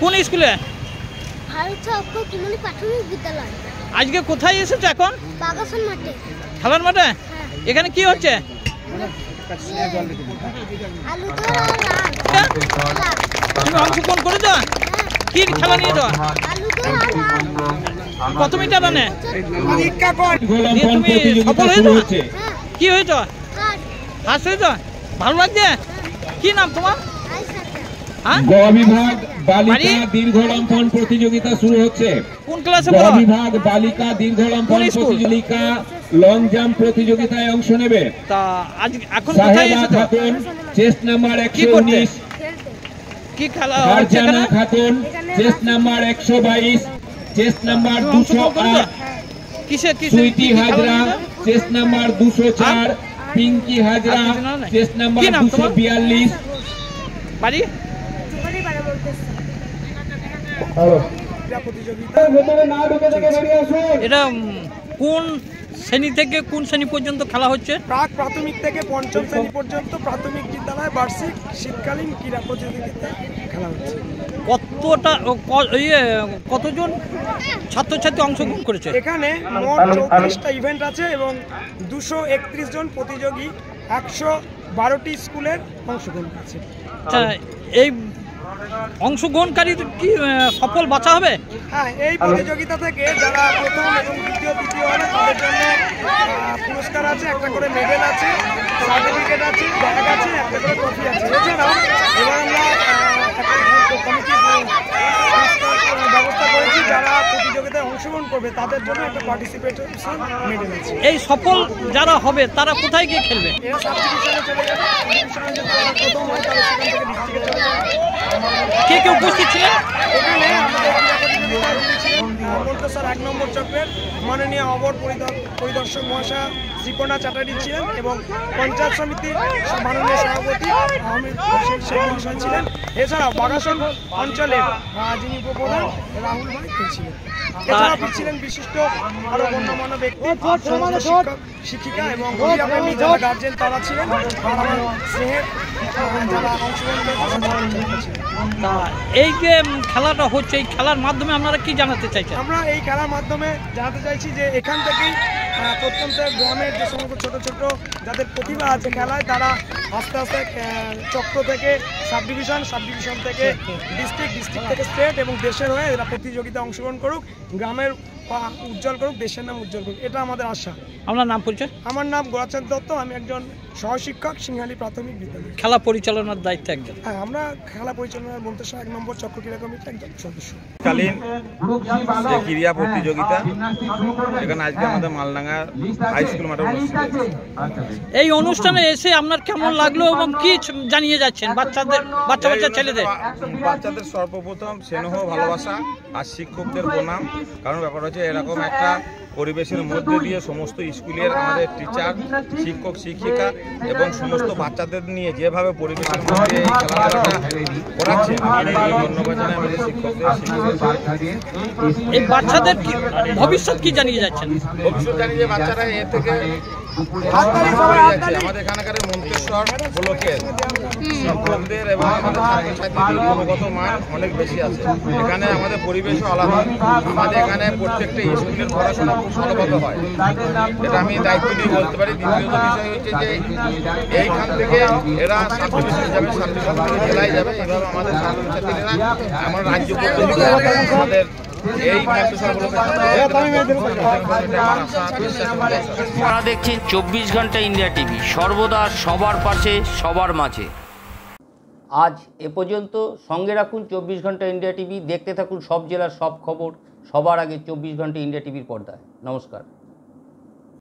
কোন স্কুলে? আজকে কোথায় এসেছো এখন? বাগাসন মাঠে। খেলার মাঠে? এখানে কি হচ্ছে? তুমি অংশগ্রহণ করেছো? কি খেলা নিয়েছো? কত মিটার রানে তুমি সফল হয়েছো? কি হয়েছ? ফার্স্ট হয়েছ? ভালো লাগছে? কি নাম তোমার? বিভাগ বালিকা দীর্ঘ লম্ফন প্রতিযোগিতা শুরু হচ্ছে। কোন ক্লাসে? বিভাগ বালিকা দীর্ঘ লম্ফন প্রতিযোগিতা লং জাম্প প্রতিযোগিতায় অংশ নেবে। তা আজ এখন কোথায় এসেছো? খাতুন চেস্ট নাম্বার 119, কি খেলা হচ্ছে এখানে? Khatun chest number 122, chest number 208, কিসে Sweety Hazra chest number 204, Pinki Hazra chest number 242। বাড়ি এটা কোন শ্রেণী থেকে কোন শ্রেণী পর্যন্ত খেলা হচ্ছে? প্রাক প্রাথমিক থেকে পঞ্চম শ্রেণী পর্যন্ত প্রাথমিক বিদ্যালয় বার্ষিক শীতকালীন ক্রীড়া প্রতিযোগিতায় খেলা হচ্ছে। কতজন ছাত্রছাত্রী অংশগ্রহণ করেছে? এখানে মোট 34টা ইভেন্ট আছে এবং 231 জন প্রতিযোগী 112টি স্কুলের অংশগ্রহণ করেছে। এই অংশগ্রহণকারী কি সফল বাছা হবে? হ্যাঁ, এই প্রতিযোগিতা থেকে যারা প্রথম এবং দ্বিতীয় তৃতীয় হলে তাদের জন্য পুরস্কার আছে, একটা করে মেডেল আছে, সার্টিফিকেট আছে, ব্যাগ আছে, একটা করে ট্রফি আছে। এছাড়াও এবার আমরা কমিটির ব্যবস্থা করেছি, যারা প্রতিযোগিতায় অংশগ্রহণ করবে তাদের জন্য একটা পার্টিসিপেশন মেডেল আছে। এই সফল যারা হবে তারা কোথায় গিয়ে খেলবে? এরা সাব ডিভিশনে চলে যাবে, ডিভিশনে যারা প্রথম হয় তারা সেখান থেকে ডিস্ট্রিক্টে চলে যাবে। কে কে উপস্থিত ছিলেন? এখানে আমাদের মন্তেশ্বর 1 নম্বর চক্রের মাননীয় অবর পরিদর্শক মহাশয় শ্রীকোনা চ্যাটার্জি ছিলেন এবং পঞ্চায়েত সমিতির মাননীয় সভাপতি আহমেদ হোসেন শেখ মহাশয় ছিলেন। এছাড়াও বাগাসন অঞ্চলের যিনি উপপ্রধান রাহুল ভাই ছিলেন। এছাড়াও ছিলেন বিশিষ্ট আরো গণ্যমান্য ব্যক্তি, শিক্ষক শিক্ষিকা এবং ক্রীড়াপ্রেমী যারা গার্জেন তারা ছিলেন। স্নেহের যারা অংশগ্রহণ করেছেন। এই যে খেলাটা হচ্ছে, এই খেলার মাধ্যমে আপনারা কি জানাতে চাইছেন? আমরা এই খেলার মাধ্যমে জানাতে চাইছি যে এখান থেকেই প্রত্যন্ত গ্রামের যে সমস্ত ছোট ছোট যাদের প্রতিভা আছে খেলায়, তারা আস্তে আস্তে চক্র থেকে সাব ডিভিশন থেকে ডিস্ট্রিক্ট থেকে স্টেট এবং দেশের হয়ে এরা প্রতিযোগিতায় অংশগ্রহণ করুক, গ্রামের উজ্জ্বল করুক, দেশের নাম উজ্জ্বল করুক, এটা আমাদের আশা। আপনার নাম পরিচয়? আমার নাম গোরাচাঁদ দত্ত, আমি একজন সহশিক্ষক সিংহালি প্রাথমিক বিদ্যালয়। খেলা পরিচালনার দায়িত্ব একজন? হ্যাঁ, আমরা খেলা পরিচালনার মন্তেশ্বর 1 নম্বর চক্র ক্রীড়া কমিটির একজন সদস্য। কালীন যে ক্রীড়া প্রতিযোগিতা এখানে আজকে আমাদের মালডাঙ্গা হাই স্কুল মাঠে অনুষ্ঠিত হয়েছে। এই অনুষ্ঠানে এসে আপনার কেমন লাগলো এবং কি জানিয়ে যাচ্ছেন বাচ্চা ছেলেদের? বাচ্চাদের সর্বপ্রথম স্নেহ ভালোবাসা আর শিক্ষকদের প্রণাম। কারণ ব্যাপার হচ্ছে এরকম একটা পরিবেশের মধ্যে দিয়ে সমস্ত স্কুলের আমাদের টিচার, শিক্ষক শিক্ষিকা এবং সমস্ত বাচ্চাদের নিয়ে যেভাবে পরিবেশের মধ্যে এই খেলাধুলাটা করাচ্ছে, ধন্যবাদ জানাই আমাদের শিক্ষকদের। এই বাচ্চাদের ভবিষ্যৎ কি জানিয়ে যাচ্ছেন? ভবিষ্যৎ জানিয়ে যে বাচ্চারা এ থেকে আমাদের এখানকার মন্তেশ্বর ব্লকের শিক্ষকদের এবং আমাদের ছাত্রছাত্রীদের গুণগত মান অনেক বেশি আছে। এখানে আমাদের পরিবেশও আলাদা। আমাদের এখানে প্রত্যেকটা স্কুলের পড়াশোনা খুব ভালোভাবে হয়, এটা আমি দায়িত্ব নিয়ে বলতে পারি। দ্বিতীয়ত বিষয় হচ্ছে যে এইখান থেকে এরা সাব ডিভিশন যাবে, সাব ডিভিশন থেকে জেলায় যাবে। এভাবে আমাদের ছাত্রছাত্রীরা আমার রাজ্য পর্যন্ত আমাদের এই আপনারা দেখছেন 24 ঘন্টা ইন্ডিয়া টিভি, সর্বদা সবার পাশে সবার মাঝে। আজ এ পর্যন্ত। সঙ্গে রাখুন 24 ঘন্টা ইন্ডিয়া টিভি, দেখতে থাকুন সব জেলার সব খবর সবার আগে 24 ঘন্টা ইন্ডিয়া টিভির পর্দায়। নমস্কার।